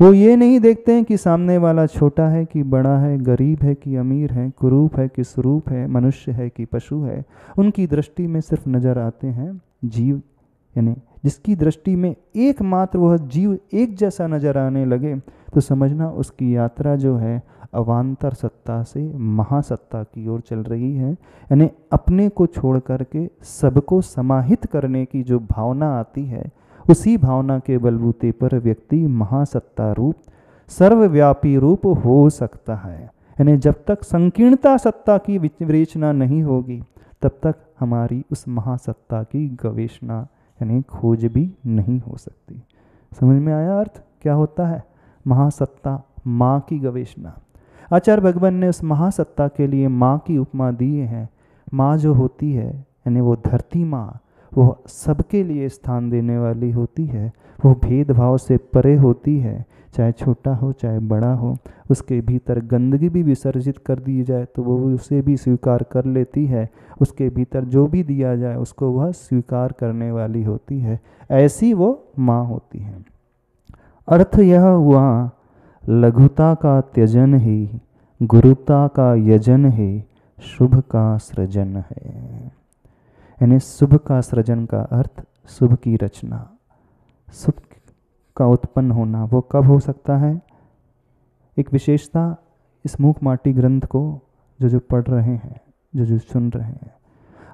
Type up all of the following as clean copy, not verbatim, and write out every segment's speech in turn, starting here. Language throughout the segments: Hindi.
वो ये नहीं देखते हैं कि सामने वाला छोटा है कि बड़ा है, गरीब है कि अमीर है, कुरूप है कि स्वरूप है, मनुष्य है कि पशु है। उनकी दृष्टि में सिर्फ नजर आते हैं जीव, यानी जिसकी दृष्टि में एकमात्र वह जीव एक जैसा नजर आने लगे तो समझना उसकी यात्रा जो है अवान्तर सत्ता से महासत्ता की ओर चल रही है। यानी अपने को छोड़ करके सबको समाहित करने की जो भावना आती है, उसी भावना के बलबूते पर व्यक्ति महासत्ता रूप, सर्वव्यापी रूप हो सकता है। यानी जब तक संकीर्णता सत्ता की विवेचना नहीं होगी तब तक हमारी उस महासत्ता की गवेषणा यानी खोज भी नहीं हो सकती। समझ में आया अर्थ क्या होता है महासत्ता, माँ की गवेषणा। आचार्य भगवान ने उस महासत्ता के लिए माँ की उपमा दी है। माँ जो होती है यानी वो धरती माँ, वो सबके लिए स्थान देने वाली होती है। वो भेदभाव से परे होती है, चाहे छोटा हो चाहे बड़ा हो। उसके भीतर गंदगी भी विसर्जित कर दी जाए तो वो उसे भी स्वीकार कर लेती है। उसके भीतर जो भी दिया जाए उसको वह स्वीकार करने वाली होती है। ऐसी वो माँ होती है। अर्थ यह हुआ लघुता का त्यजन ही गुरुता का यजन है, शुभ का सृजन है। यानी शुभ का सृजन का अर्थ शुभ की रचना, शुभ का उत्पन्न होना। वो कब हो सकता है? एक विशेषता इस मूक माटी ग्रंथ को जो पढ़ रहे हैं, जो सुन रहे हैं,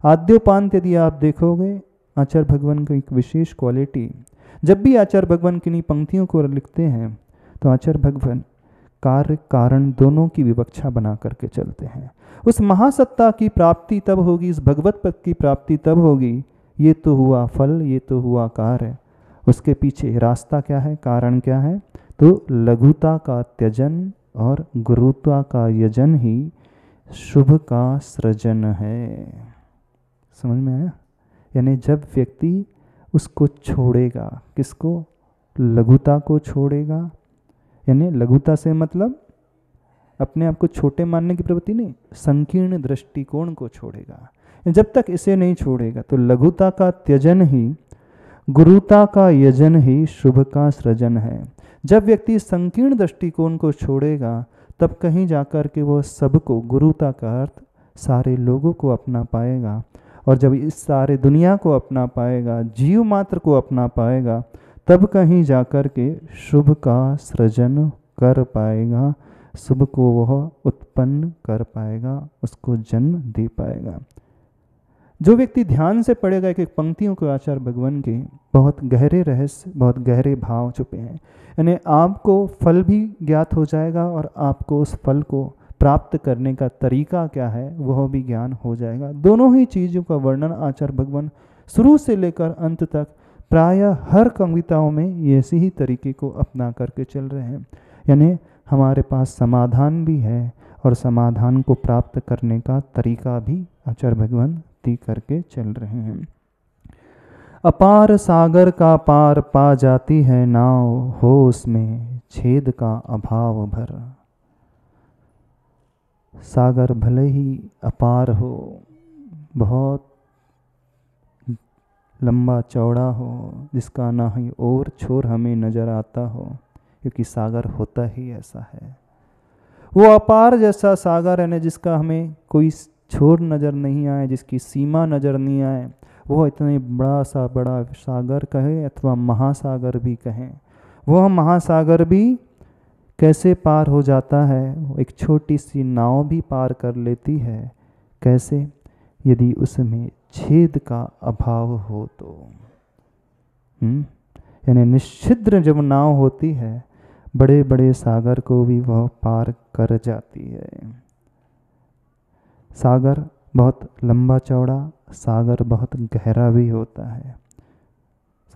आद्योपांत यदि आप देखोगे आचार्य भगवान की एक विशेष क्वालिटी, जब भी आचार्य भगवान किन्हीं पंक्तियों को लिखते हैं तो आचार्य भगवान कार्य कारण दोनों की विवक्षा बना करके चलते हैं। उस महासत्ता की प्राप्ति तब होगी, इस भगवत पद की प्राप्ति तब होगी। ये तो हुआ फल, ये तो हुआ कार्य, उसके पीछे रास्ता क्या है, कारण क्या है? तो लघुता का त्यजन और गुरुता का यजन ही शुभ का सृजन है। समझ में आया? यानी जब व्यक्ति उसको छोड़ेगा, किसको? लघुता को छोड़ेगा। यानी लघुता से मतलब अपने आप को छोटे मानने की प्रवृत्ति नहीं, संकीर्ण दृष्टिकोण को छोड़ेगा। जब तक इसे नहीं छोड़ेगा तो लघुता का त्यजन ही गुरुता का यजन ही शुभ का सृजन है। जब व्यक्ति संकीर्ण दृष्टिकोण को छोड़ेगा तब कहीं जाकर के वो सबको, गुरुता का अर्थ सारे लोगों को अपना पाएगा। और जब इस सारे दुनिया को अपना पाएगा, जीव मात्र को अपना पाएगा, तब कहीं जाकर के शुभ का सृजन कर पाएगा, शुभ को वह उत्पन्न कर पाएगा, उसको जन्म दे पाएगा। जो व्यक्ति ध्यान से पढ़ेगा एक एक पंक्तियों को आचार्य भगवान के, बहुत गहरे रहस्य, बहुत गहरे भाव छुपे हैं। यानी आपको फल भी ज्ञात हो जाएगा और आपको उस फल को प्राप्त करने का तरीका क्या है वह भी ज्ञान हो जाएगा। दोनों ही चीज़ों का वर्णन आचार्य भगवान शुरू से लेकर अंत तक प्रायः हर कविताओं में ऐसी ही तरीके को अपना करके चल रहे हैं। यानी हमारे पास समाधान भी है और समाधान को प्राप्त करने का तरीका भी आचार्य भगवान दी करके चल रहे हैं। अपार सागर का पार पा जाती है नाव, हो उसमें छेद का अभाव भर। सागर भले ही अपार हो, बहुत लंबा चौड़ा हो, जिसका ना ही और छोर हमें नजर आता हो, क्योंकि सागर होता ही ऐसा है। वो अपार जैसा सागर है ना, जिसका हमें कोई छोर नज़र नहीं आए, जिसकी सीमा नज़र नहीं आए, वो इतने बड़ा सा बड़ा सागर कहे अथवा महासागर भी कहें, वह महासागर भी कैसे पार हो जाता है? एक छोटी सी नाव भी पार कर लेती है। कैसे? यदि उसमें छेद का अभाव हो तो। यानी निश्चिद्र जब नाव होती है, बड़े बड़े सागर को भी वह पार कर जाती है। सागर बहुत लंबा चौड़ा, सागर बहुत गहरा भी होता है।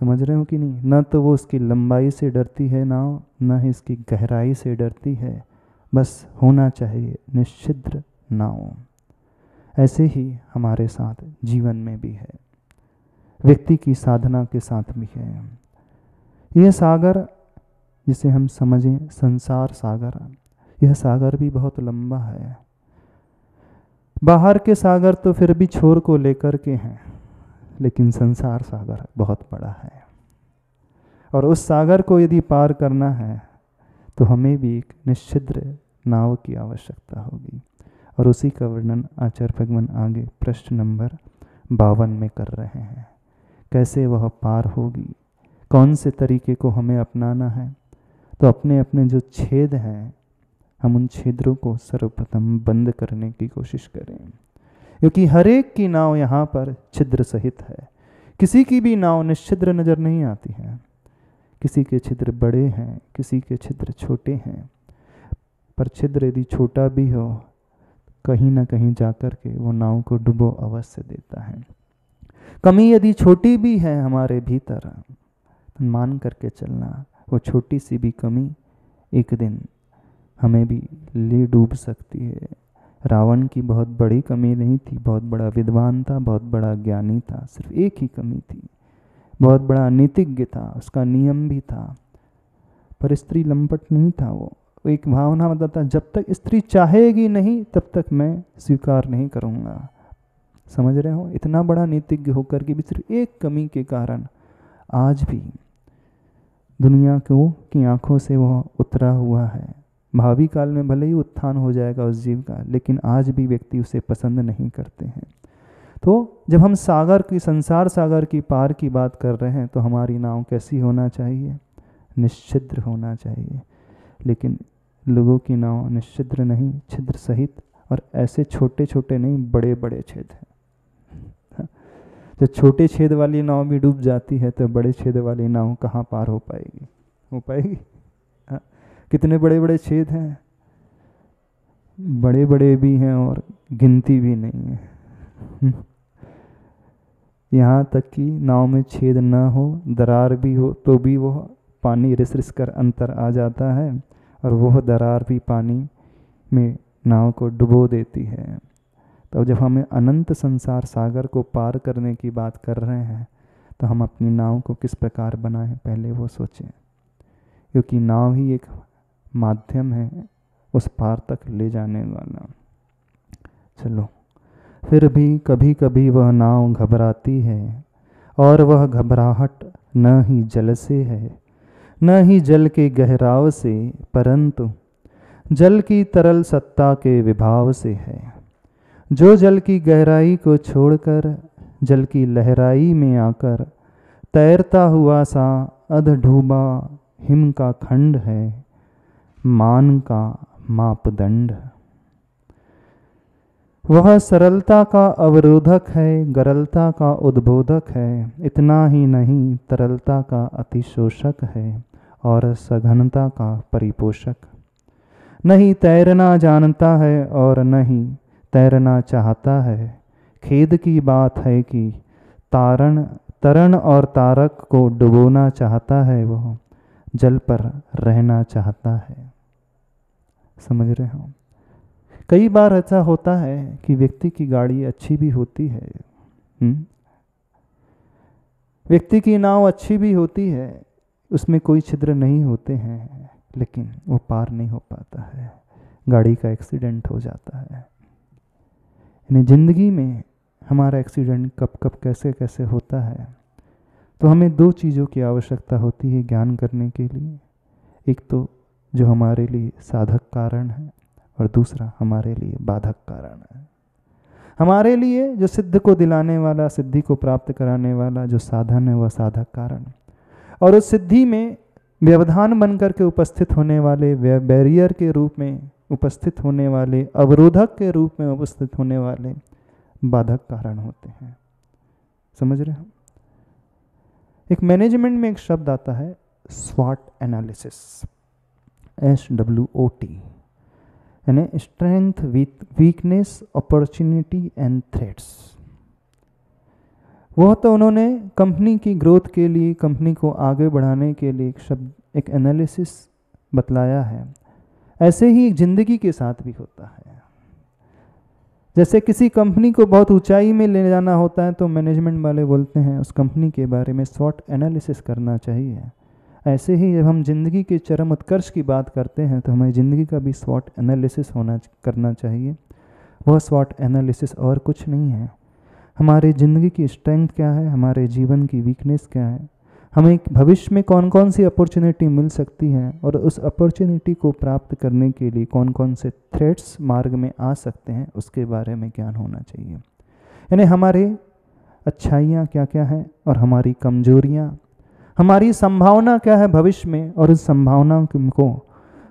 समझ रहे हो कि नहीं? न तो वो उसकी लंबाई से डरती है नाव, न ही इसकी गहराई से डरती है, बस होना चाहिए निश्चिद्र नाव। ऐसे ही हमारे साथ जीवन में भी है, व्यक्ति की साधना के साथ भी है। यह सागर जिसे हम समझें संसार सागर, यह सागर भी बहुत लंबा है। बाहर के सागर तो फिर भी छोर को लेकर के हैं, लेकिन संसार सागर बहुत बड़ा है। और उस सागर को यदि पार करना है तो हमें भी एक निश्चिद्र नाव की आवश्यकता होगी। और उसी का वर्णन आचार्य भगवान आगे प्रश्न नंबर 52 में कर रहे हैं। कैसे वह पार होगी, कौन से तरीके को हमें अपनाना है। तो अपने अपने जो छेद हैं, हम उन छेदों को सर्वप्रथम बंद करने की कोशिश करें, क्योंकि हर एक की नाव यहाँ पर छिद्र सहित है। किसी की भी नाव निश्चिद्र नजर नहीं आती है। किसी के छिद्र बड़े हैं, किसी के छिद्र छोटे हैं, पर छिद्र यदि छोटा भी हो, कहीं ना कहीं जाकर के वो नाव को डुबो अवश्य देता है। कमी यदि छोटी भी है हमारे भीतर, तो मान करके चलना, वो छोटी सी भी कमी एक दिन हमें भी ले डूब सकती है। रावण की बहुत बड़ी कमी नहीं थी, बहुत बड़ा विद्वान था, बहुत बड़ा ज्ञानी था, सिर्फ एक ही कमी थी, बहुत बड़ा नीतिज्ञ था, उसका नियम भी था, पर स्त्री लंपट नहीं था। वो एक भावना बताता, जब तक स्त्री चाहेगी नहीं तब तक मैं स्वीकार नहीं करूँगा। समझ रहे हो, इतना बड़ा नीतिज्ञ होकर के भी सिर्फ एक कमी के कारण आज भी दुनिया को की आंखों से वह उतरा हुआ है। भावी काल में भले ही उत्थान हो जाएगा उस जीव का, लेकिन आज भी व्यक्ति उसे पसंद नहीं करते हैं। तो जब हम सागर की, संसार सागर की पार की बात कर रहे हैं, तो हमारी नाव कैसी होना चाहिए? निश्चिद्र होना चाहिए। लेकिन लोगों की नाव निश्चिद्र नहीं, छिद्र सहित, और ऐसे छोटे छोटे नहीं, बड़े बड़े छेद हैं। जब छोटे छेद वाली नाव भी डूब जाती है, तो बड़े छेद वाली नाव कहाँ पार हो पाएगी? हो पाएगी? कितने बड़े बड़े छेद हैं, बड़े बड़े भी हैं और गिनती भी नहीं है। यहाँ तक कि नाव में छेद न हो, दरार भी हो, तो भी वह पानी रिस रिस कर अंतर आ जाता है, और वह दरार भी पानी में नाव को डुबो देती है। तो जब हमें अनंत संसार सागर को पार करने की बात कर रहे हैं, तो हम अपनी नाव को किस प्रकार बनाएं, पहले वो सोचें, क्योंकि नाव ही एक माध्यम है उस पार तक ले जाने वाला। चलो, फिर भी कभी कभी वह नाव घबराती है, और वह घबराहट न ही जल से है, न ही जल के गहराव से, परंतु जल की तरल सत्ता के विभाव से है। जो जल की गहराई को छोड़कर जल की लहराई में आकर तैरता हुआ सा अधडूबा हिम का खंड है, मान का मापदंड। वह सरलता का अवरोधक है, गरलता का उद्बोधक है, इतना ही नहीं तरलता का अतिशोषक है, और सघनता का परिपोषक। नहीं तैरना जानता है और नहीं तैरना चाहता है। खेद की बात है कि तरण और तारक को डुबोना चाहता है, वह जल पर रहना चाहता है। समझ रहे हो? कई बार ऐसा होता है कि व्यक्ति की गाड़ी अच्छी भी होती है, व्यक्ति की नाव अच्छी भी होती है, उसमें कोई छिद्र नहीं होते हैं, लेकिन वो पार नहीं हो पाता है, गाड़ी का एक्सीडेंट हो जाता है। यानी जिंदगी में हमारा एक्सीडेंट कब कब कैसे कैसे होता है, तो हमें दो चीज़ों की आवश्यकता होती है ज्ञान करने के लिए। एक तो जो हमारे लिए साधक कारण है, और दूसरा हमारे लिए बाधक कारण है। हमारे लिए जो सिद्ध को दिलाने वाला, सिद्धि को प्राप्त कराने वाला जो साधन है, वह साधक कारण, और उस सिद्धि में व्यवधान बनकर के उपस्थित होने वाले, बैरियर के रूप में उपस्थित होने वाले, अवरोधक के रूप में उपस्थित होने वाले बाधक कारण होते हैं। समझ रहे हो? एक मैनेजमेंट में एक शब्द आता है SWOT एनालिसिस, SWOT, यानी strength, weakness, opportunity and threats. वह तो उन्होंने कंपनी की ग्रोथ के लिए, कंपनी को आगे बढ़ाने के लिए एक शब्द, एक एनालिसिस बतलाया है। ऐसे ही एक जिंदगी के साथ भी होता है। जैसे किसी कंपनी को बहुत ऊंचाई में ले जाना होता है, तो मैनेजमेंट वाले बोलते हैं उस कंपनी के बारे में SWOT एनालिसिस करना चाहिए। ऐसे ही जब हम जिंदगी के चरम उत्कर्ष की बात करते हैं, तो हमें जिंदगी का भी SWOT एनालिसिस करना चाहिए। वह SWOT एनालिसिस और कुछ नहीं है, हमारे ज़िंदगी की स्ट्रेंथ क्या है, हमारे जीवन की वीकनेस क्या है, हमें भविष्य में कौन कौन सी अपॉर्चुनिटी मिल सकती है और उस अपॉर्चुनिटी को प्राप्त करने के लिए कौन कौन से थ्रेट्स मार्ग में आ सकते हैं, उसके बारे में ज्ञान होना चाहिए। यानी हमारे अच्छाइयाँ क्या क्या हैं और हमारी कमजोरियाँ, हमारी संभावना क्या है भविष्य में, और उस संभावना को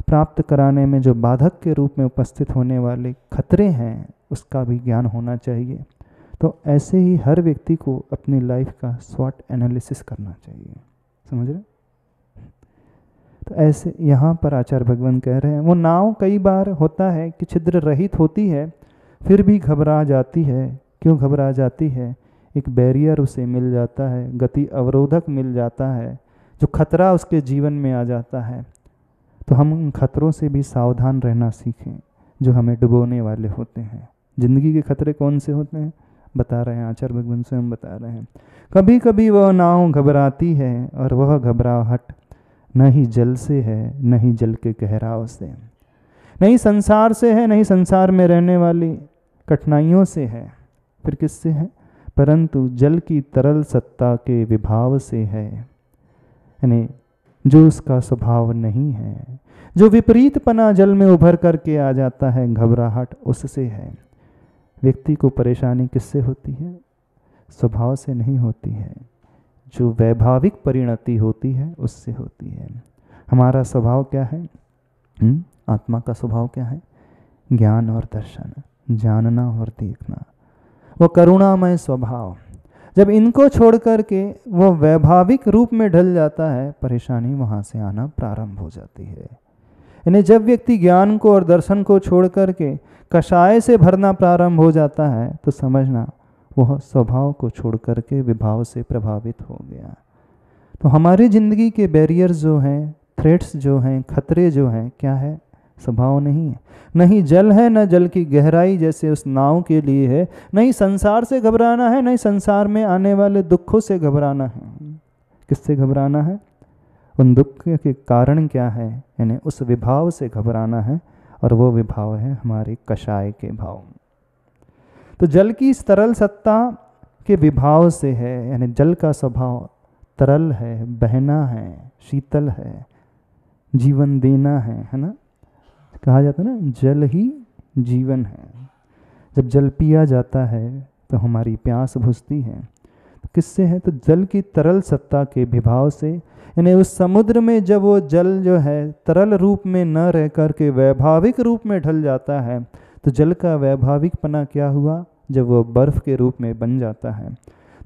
प्राप्त कराने में जो बाधक के रूप में उपस्थित होने वाले खतरे हैं, उसका भी ज्ञान होना चाहिए। तो ऐसे ही हर व्यक्ति को अपनी लाइफ का स्वॉट एनालिसिस करना चाहिए। समझ रहे? तो ऐसे यहाँ पर आचार्य भगवान कह रहे हैं, वो नाव कई बार होता है कि छिद्र रहित होती है, फिर भी घबरा जाती है। क्यों घबरा जाती है? एक बैरियर उसे मिल जाता है, गति अवरोधक मिल जाता है, जो खतरा उसके जीवन में आ जाता है। तो हम उन खतरों से भी सावधान रहना सीखें जो हमें डुबोने वाले होते हैं। जिंदगी के खतरे कौन से होते हैं बता रहे हैं आचार्य भगवान स्वयं बता रहे हैं। कभी कभी वह नाव घबराती है और वह घबराहट न ही जल से है, न ही जल के गहराव से, नहीं संसार से है, नहीं संसार में रहने वाली कठिनाइयों से है, फिर किससे है? परंतु जल की तरल सत्ता के विभाव से है। यानी जो उसका स्वभाव नहीं है, जो विपरीतपना जल में उभर करके आ जाता है, घबराहट उससे है। व्यक्ति को परेशानी किससे होती है? स्वभाव से नहीं होती है, जो वैभाविक परिणति होती है उससे होती है। हमारा स्वभाव क्या है? आत्मा का स्वभाव क्या है? ज्ञान और दर्शन, जानना और देखना, वो करुणामय स्वभाव। जब इनको छोड़ करके वो वैभाविक रूप में ढल जाता है, परेशानी वहाँ से आना प्रारंभ हो जाती है। यानी जब व्यक्ति ज्ञान को और दर्शन को छोड़ करके कषाय से भरना प्रारंभ हो जाता है, तो समझना वह स्वभाव को छोड़ करके विभाव से प्रभावित हो गया। तो हमारी जिंदगी के बैरियर्स जो हैं, थ्रेट्स जो हैं, खतरे जो हैं, क्या है? स्वभाव नहीं है। नहीं जल है, न जल की गहराई जैसे उस नाव के लिए है, नहीं संसार से घबराना है, नहीं संसार में आने वाले दुखों से घबराना है। किससे घबराना है? उन दुख के कारण क्या है, यानी उस विभाव से घबराना है, और वो विभाव है हमारे कषाय के भाव। तो जल की इस तरल सत्ता के विभाव से है, यानी जल का स्वभाव तरल है, बहना है, शीतल है, जीवन देना है ना। कहा जाता है ना, जल ही जीवन है। जब जल पिया जाता है तो हमारी प्यास बुझती है। तो किससे है? तो जल की तरल सत्ता के विभाव से। यानी उस समुद्र में जब वो जल जो है तरल रूप में न रह कर के वैभाविक रूप में ढल जाता है, तो जल का वैभाविकपना क्या हुआ? जब वो बर्फ के रूप में बन जाता है,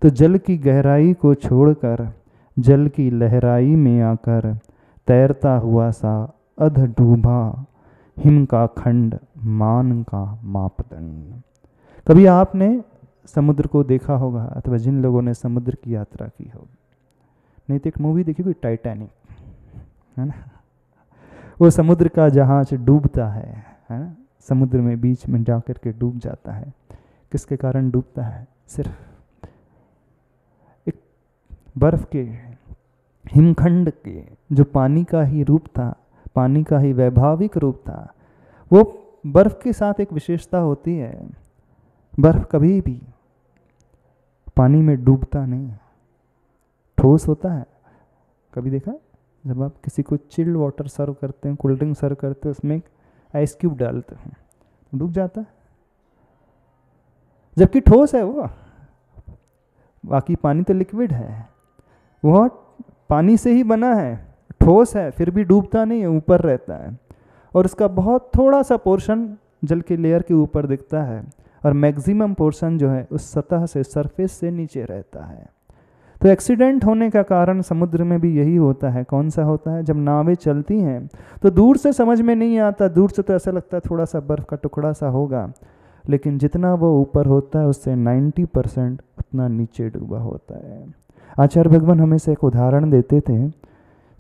तो जल की गहराई को छोड़कर जल की लहराई में आकर तैरता हुआ सा अध डूबा हिम का खंड, मान का मापदंड। कभी आपने समुद्र को देखा होगा, अथवा जिन लोगों ने समुद्र की यात्रा की होगी, नहीं तो एक मूवी देखी कोई, टाइटैनिक, है ना। वो समुद्र का जहाज डूबता है ना, समुद्र में बीच में जाकर के डूब जाता है। किसके कारण डूबता है? सिर्फ एक बर्फ के, हिमखंड के, जो पानी का ही रूप था, पानी का ही वैभाविक रूप था। वो बर्फ के साथ एक विशेषता होती है, बर्फ कभी भी पानी में डूबता नहीं, ठोस होता है। कभी देखा जब आप किसी को चिल्ड वाटर सर्व करते हैं, कोल्ड ड्रिंक सर्व करते हैं, उसमें एक आइस क्यूब डालते हैं, डूब जाता है, जबकि ठोस है वो। बाकी पानी तो लिक्विड है, वह पानी से ही बना है, ठोस है, फिर भी डूबता नहीं है, ऊपर रहता है। और उसका बहुत थोड़ा सा पोर्शन जल के लेयर के ऊपर दिखता है, और मैक्सिमम पोर्शन जो है उस सतह से, सरफेस से नीचे रहता है। तो एक्सीडेंट होने का कारण समुद्र में भी यही होता है। कौन सा होता है? जब नावें चलती हैं तो दूर से समझ में नहीं आता, दूर से तो ऐसा लगता है थोड़ा सा बर्फ का टुकड़ा सा होगा, लेकिन जितना वो ऊपर होता है उससे 90% उतना नीचे डूबा होता है। आचार्य भगवान हमें से एक उदाहरण देते थे,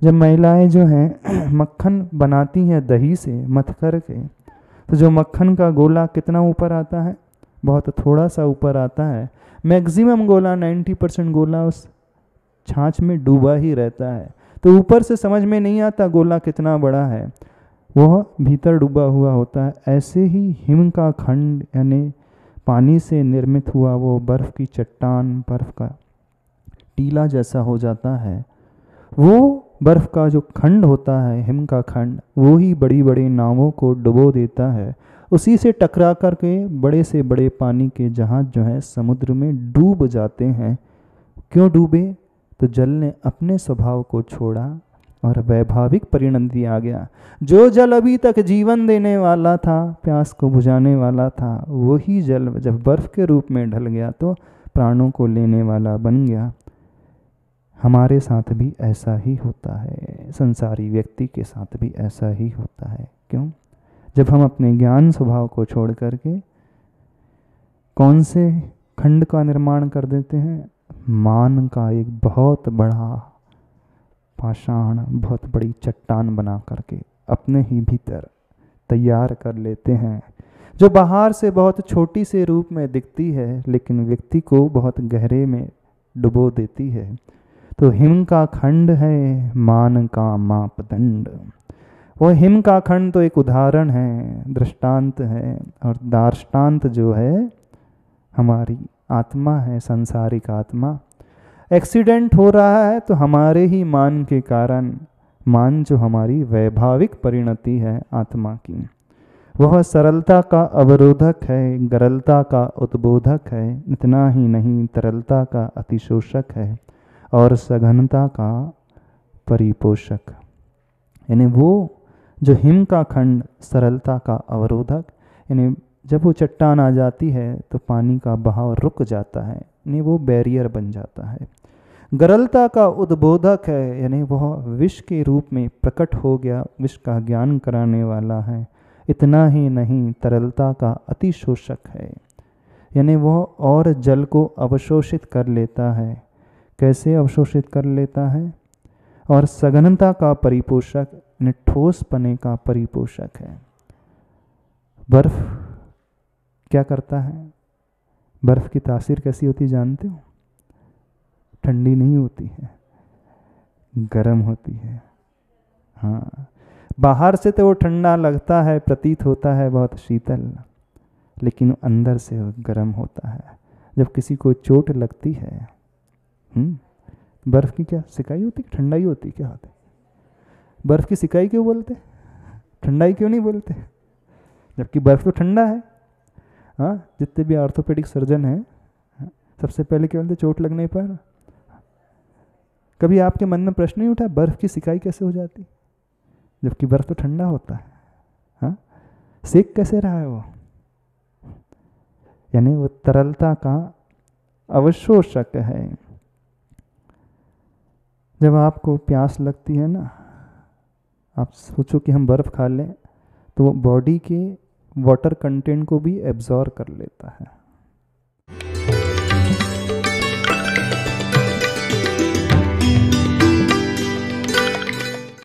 जब महिलाएं जो हैं मक्खन बनाती हैं दही से मथ करके, तो जो मक्खन का गोला कितना ऊपर आता है? बहुत थोड़ा सा ऊपर आता है। मैक्सिमम गोला, 90% गोला उस छाछ में डूबा ही रहता है। तो ऊपर से समझ में नहीं आता गोला कितना बड़ा है, वह भीतर डूबा हुआ होता है। ऐसे ही हिम का खंड, यानी पानी से निर्मित हुआ वो बर्फ की चट्टान, बर्फ का टीला जैसा हो जाता है, वो बर्फ़ का जो खंड होता है, हिम का खंड, वो ही बड़ी बड़ी नावों को डुबो देता है। उसी से टकरा कर के बड़े से बड़े पानी के जहाज जो है समुद्र में डूब जाते हैं। क्यों डूबे? तो जल ने अपने स्वभाव को छोड़ा और वैभाविक परिणति आ गया। जो जल अभी तक जीवन देने वाला था, प्यास को बुझाने वाला था, वही जल जब बर्फ़ के रूप में ढल गया तो प्राणों को लेने वाला बन गया। हमारे साथ भी ऐसा ही होता है, संसारी व्यक्ति के साथ भी ऐसा ही होता है। क्यों? जब हम अपने ज्ञान स्वभाव को छोड़ करके कौन से खंड का निर्माण कर देते हैं? मान का एक बहुत बड़ा पाषाण, बहुत बड़ी चट्टान बना करके अपने ही भीतर तैयार कर लेते हैं, जो बाहर से बहुत छोटी से रूप में दिखती है लेकिन व्यक्ति को बहुत गहरे में डुबो देती है। तो हिम का खंड है मान का मापदंड। वो हिम का खंड तो एक उदाहरण है, दृष्टांत है, और दार्ष्टान्त जो है हमारी आत्मा है, सांसारिक आत्मा। एक्सीडेंट हो रहा है तो हमारे ही मान के कारण, मान जो हमारी वैभाविक परिणति है आत्मा की, वह सरलता का अवरोधक है, गरलता का उद्बोधक है। इतना ही नहीं, तरलता का अतिशोषक है और सघनता का परिपोषक। यानी वो जो हिम का खंड, सरलता का अवरोधक, यानी जब वो चट्टान आ जाती है तो पानी का बहाव रुक जाता है, यानी वो बैरियर बन जाता है। गरलता का उद्बोधक है, यानी वह विष के रूप में प्रकट हो गया, विष का ज्ञान कराने वाला है। इतना ही नहीं, तरलता का अतिशोषक है, यानी वह और जल को अवशोषित कर लेता है। कैसे अवशोषित कर लेता है? और सघनता का परिपोषक, यानी ठोस पने का परिपोषक है। बर्फ क्या करता है? बर्फ की तासीर कैसी होती जानते हो? ठंडी नहीं होती है, गर्म होती है। हाँ, बाहर से तो वो ठंडा लगता है, प्रतीत होता है बहुत शीतल, लेकिन अंदर से वो गर्म होता है। जब किसी को चोट लगती है, बर्फ की क्या सिकाई होती, ठंडाई होती, क्या होती? बर्फ की सिकाई क्यों बोलते, ठंडाई क्यों नहीं बोलते? जबकि बर्फ तो ठंडा है। हाँ, जितने भी ऑर्थोपेडिक सर्जन हैं, सबसे पहले क्या बोलते? चोट लगने पर। कभी आपके मन में प्रश्न नहीं उठा बर्फ की सिकाई कैसे हो जाती, जबकि बर्फ तो ठंडा होता है? हाँ, सेक कैसे रहा है वो? यानी वो तरलता का अवशोषक है। जब आपको प्यास लगती है ना, आप सोचो कि हम बर्फ़ खा लें, तो वो बॉडी के वाटर कंटेंट को भी एब्जॉर्ब कर लेता है।